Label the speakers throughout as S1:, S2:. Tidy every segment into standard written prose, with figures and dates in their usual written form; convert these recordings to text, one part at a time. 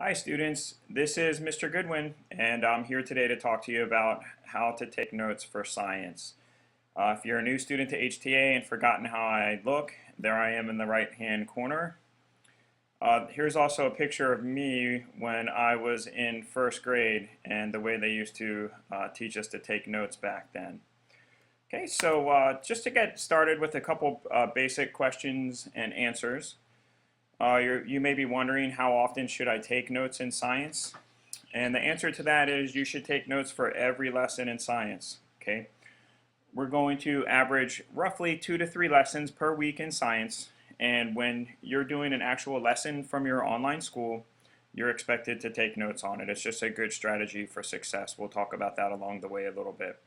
S1: Hi students, this is Mr. Goodwin and I'm here today to talk to you about how to take notes for science. If you're a new student to HTA and forgotten how I look, there I am in the right hand corner. Here's also a picture of me when I was in first grade and the way they used to teach us to take notes back then. Okay, so just to get started with a couple basic questions and answers. You may be wondering, how often should I take notes in science? And the answer to that is you should take notes for every lesson in science. Okay, we're going to average roughly 2 to 3 lessons per week in science, and when you're doing an actual lesson from your online school, you're expected to take notes on it. It's just a good strategy for success. We'll talk about that along the way a little bit.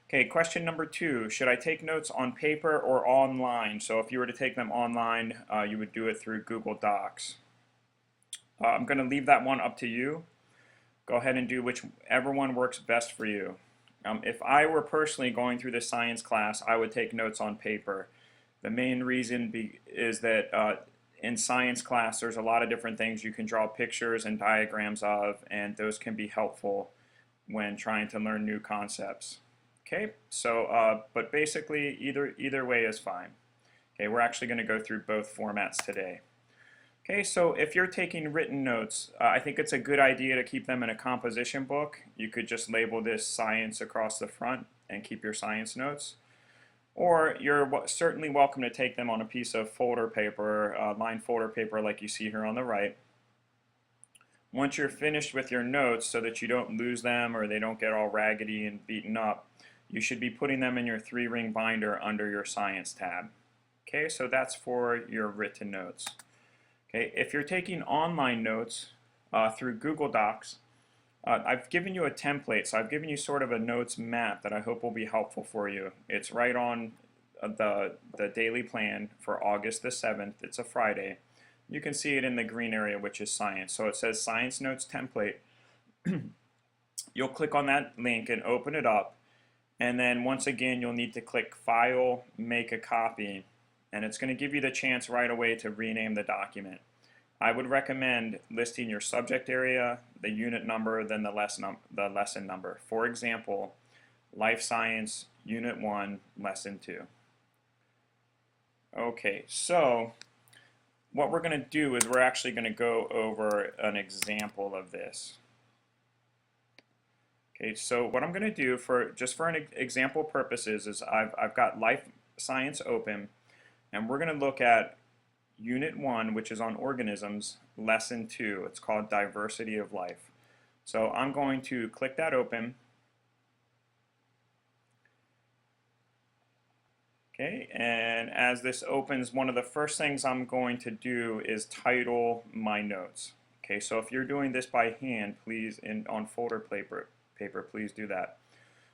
S1: Okay, question number 2, should I take notes on paper or online? So if you were to take them online, you would do it through Google Docs. I'm going to leave that one up to you. Go ahead and do whichever one works best for you. If I were personally going through this science class, I would take notes on paper. The main reason is that in science class there's a lot of different things you can draw pictures and diagrams of, and those can be helpful when trying to learn new concepts. Okay, so but basically either way is fine. Okay, we're actually going to go through both formats today. Okay, so if you're taking written notes, I think it's a good idea to keep them in a composition book. You could just label this science across the front and keep your science notes. Or you're certainly welcome to take them on a piece of folder paper, lined folder paper like you see here on the right. Once you're finished with your notes, so that you don't lose them or they don't get all raggedy and beaten up, you should be putting them in your 3-ring binder under your science tab. Okay, so that's for your written notes. Okay, if you're taking online notes through Google Docs, I've given you a template, so I've given you sort of a notes map that I hope will be helpful for you. It's right on the daily plan for August the 7th. It's a Friday. You can see it in the green area, which is science. So it says Science Notes Template. You'll click on that link and open it up, and then once again you'll need to click File, Make a Copy, and it's going to give you the chance right away to rename the document. I would recommend listing your subject area, the unit number, then the lesson number. For example, Life Science Unit 1, Lesson 2. Okay, so what we're going to do is we're actually going to go over an example of this. Okay, so what I'm going to do just for an example purposes is I've got Life Science open, and we're going to look at Unit 1, which is on organisms, Lesson 2. It's called Diversity of Life. So I'm going to click that open. Okay, and as this opens, one of the first things I'm going to do is title my notes. Okay, so if you're doing this by hand, please, on folder paper, please do that.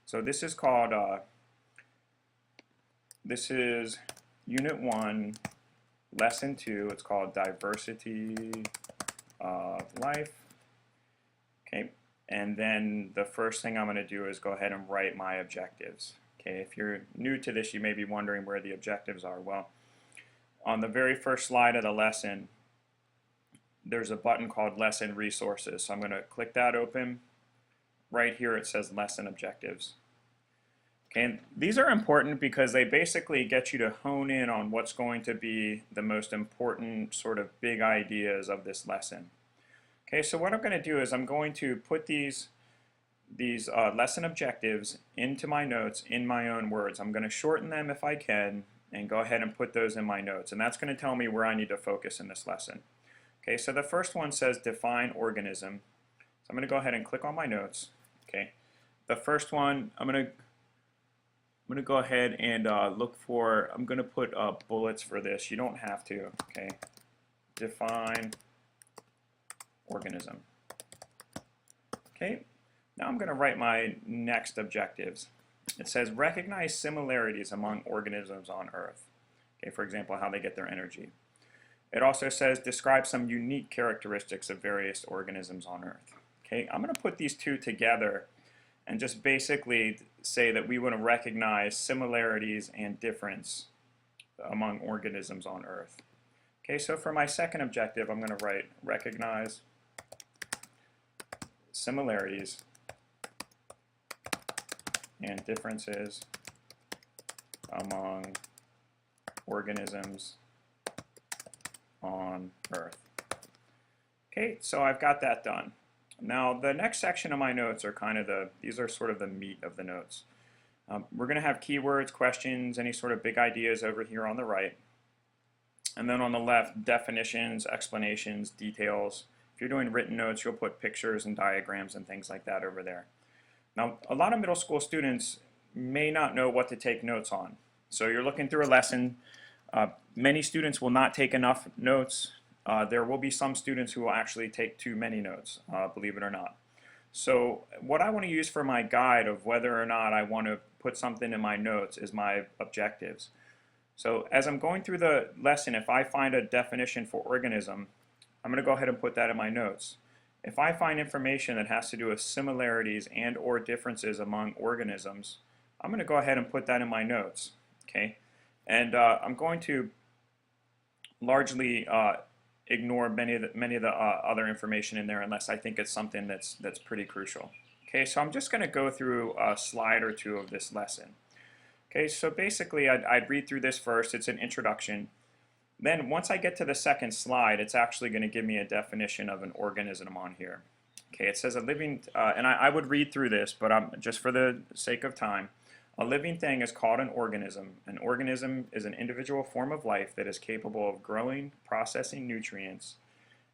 S1: So this is called, this is Unit 1, Lesson 2. It's called Diversity of Life. Okay, and then the first thing I'm going to do is go ahead and write my objectives. Okay, if you're new to this, you may be wondering where the objectives are. Well, on the very first slide of the lesson, there's a button called Lesson Resources. So I'm going to click that open. Right here it says Lesson Objectives. Okay, and these are important because they basically get you to hone in on what's going to be the most important sort of big ideas of this lesson. Okay, so what I'm going to do is I'm going to put these lesson objectives into my notes in my own words. I'm going to shorten them if I can and go ahead and put those in my notes, and that's going to tell me where I need to focus in this lesson. Okay, so the first one says define organism. So I'm going to go ahead and click on my notes. Okay, the first one I'm going to go ahead and look for, I'm going to put bullets for this. You don't have to. Okay, define organism. Okay, now I'm going to write my next objectives. It says recognize similarities among organisms on Earth. Okay, for example, how they get their energy. It also says describe some unique characteristics of various organisms on Earth. Okay, I'm going to put these two together and just basically say that we want to recognize similarities and difference among organisms on Earth. Okay, so for my second objective, I'm going to write recognize similarities and differences among organisms on Earth. Okay, so I've got that done. Now the next section of my notes are these are sort of the meat of the notes. We're going to have keywords, questions, any sort of big ideas over here on the right. And then on the left, definitions, explanations, details. If you're doing written notes, you'll put pictures and diagrams and things like that over there. Now, a lot of middle school students may not know what to take notes on. So you're looking through a lesson. Many students will not take enough notes. There will be some students who will actually take too many notes, believe it or not. So what I want to use for my guide of whether or not I want to put something in my notes is my objectives. So as I'm going through the lesson, if I find a definition for organism, I'm going to go ahead and put that in my notes. If I find information that has to do with similarities and or differences among organisms, I'm going to go ahead and put that in my notes. Okay, and I'm going to largely ignore many of the other information in there unless I think it's something that's pretty crucial. Okay, so I'm just going to go through a slide or two of this lesson. Okay, so basically I'd read through this first. It's an introduction. Then once I get to the second slide, it's actually going to give me a definition of an organism on here. Okay, it says a living, and I would read through this, but just for the sake of time, a living thing is called an organism. An organism is an individual form of life that is capable of growing, processing nutrients,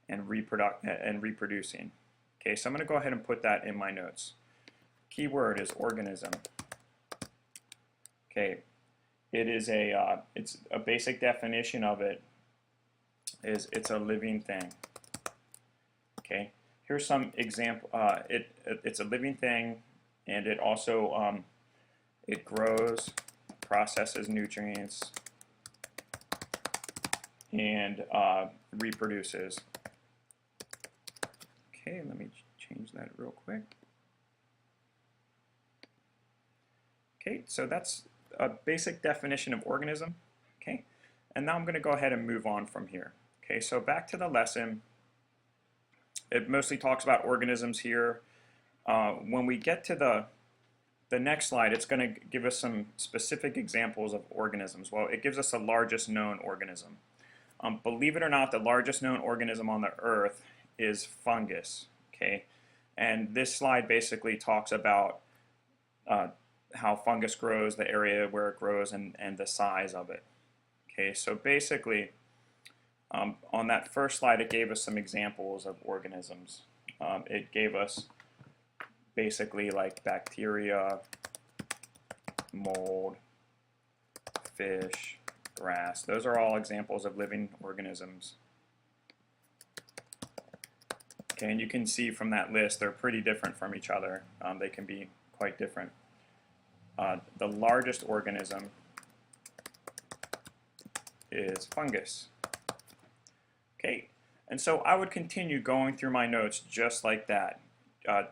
S1: and reproducing. Okay, so I'm going to go ahead and put that in my notes. Keyword is organism. Okay, it's a basic definition of it is it's a living thing. Okay, here's some example. It's a living thing, and it also it grows, processes nutrients, and reproduces. Okay, let me change that real quick. Okay, so that's a basic definition of organism. Okay, and now I'm going to go ahead and move on from here. Okay, so back to the lesson. It mostly talks about organisms here. When we get to the next slide, it's going to give us some specific examples of organisms. Well, it gives us the largest known organism. Believe it or not, the largest known organism on the earth is fungus. Okay, and this slide basically talks about how fungus grows, the area where it grows, and the size of it. Okay, so basically, on that first slide, it gave us some examples of organisms. It gave us basically like bacteria, mold, fish, grass. Those are all examples of living organisms. Okay, and you can see from that list they're pretty different from each other. They can be quite different. The largest organism is fungus. Okay, and so I would continue going through my notes just like that,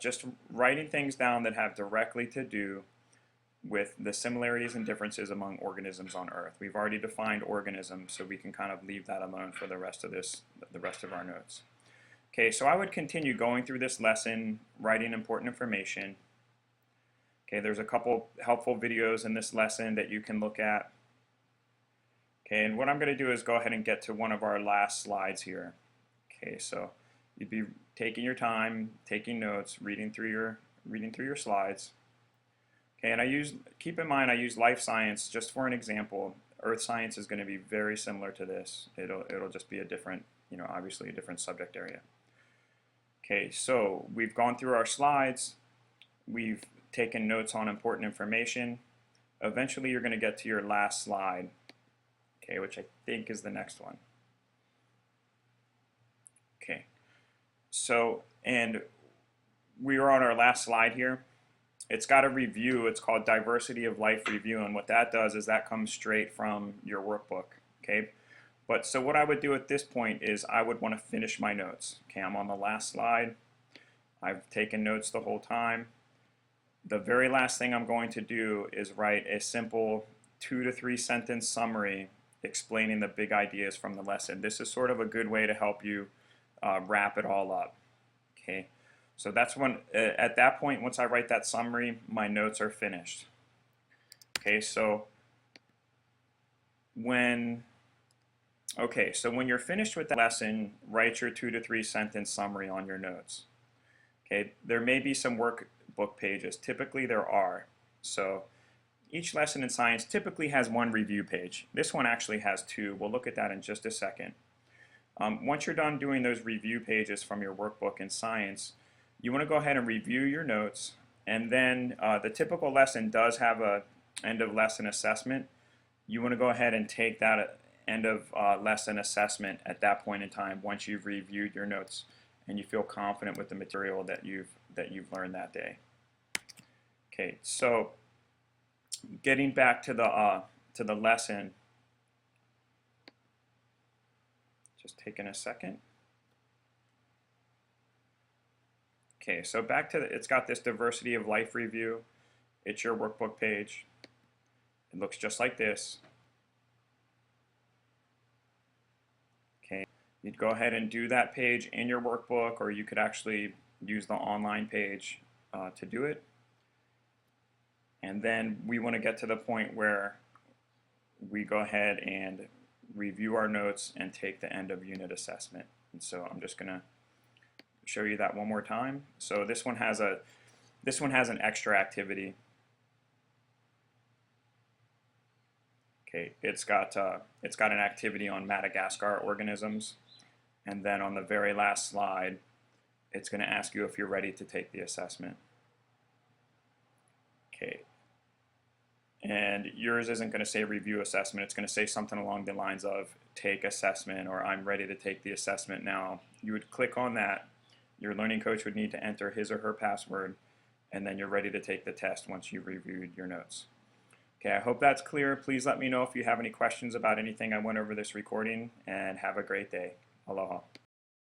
S1: just writing things down that have directly to do with the similarities and differences among organisms on Earth. We've already defined organisms, so we can kind of leave that alone for the rest of our notes. Okay, so I would continue going through this lesson, writing important information. Okay, there's a couple helpful videos in this lesson that you can look at. Okay, and what I'm going to do is go ahead and get to one of our last slides here. Okay, so you'd be taking your time, taking notes, reading through your slides. Okay, and keep in mind I use life science just for an example. Earth science is going to be very similar to this. It'll just be a different, obviously a different subject area. Okay, so we've gone through our slides. We've taken notes on important information. Eventually you're going to get to your last slide, okay, which I think is the next one. Okay, so, and we are on our last slide here. It's got a review. It's called Diversity of Life Review, and what that does is that comes straight from your workbook. Okay, but so what I would do at this point is I would want to finish my notes. Okay, I'm on the last slide. I've taken notes the whole time. The very last thing I'm going to do is write a simple 2 to 3 sentence summary explaining the big ideas from the lesson. This is sort of a good way to help you wrap it all up. Okay, So that's when, at that point, once I write that summary, my notes are finished. Okay, so when you're finished with the lesson, write your 2 to 3 sentence summary on your notes. Okay, there may be some workbook pages. Typically there are. So each lesson in science typically has one review page. This one actually has two. We'll look at that in just a second. Once you're done doing those review pages from your workbook in science, you want to go ahead and review your notes, and then the typical lesson does have a end of lesson assessment. You want to go ahead and take that end of lesson assessment at that point in time once you've reviewed your notes and you feel confident with the material that you've learned that day. Okay, so getting back to the lesson, just taking a second. Okay, so back to it's got this diversity of life review. It's your workbook page. It looks just like this. Okay, you'd go ahead and do that page in your workbook, or you could actually use the online page to do it. And then we want to get to the point where we go ahead and review our notes and take the end of unit assessment. And so I'm just going to show you that one more time. So this one has an extra activity. Okay, it's got an activity on Madagascar organisms, and then on the very last slide, it's going to ask you if you're ready to take the assessment. Okay, and yours isn't going to say review assessment. It's going to say something along the lines of take assessment, or I'm ready to take the assessment now. You would click on that. Your learning coach would need to enter his or her password, and then you're ready to take the test once you've reviewed your notes. Okay, I hope that's clear. Please let me know if you have any questions about anything I went over this recording, and have a great day. Aloha.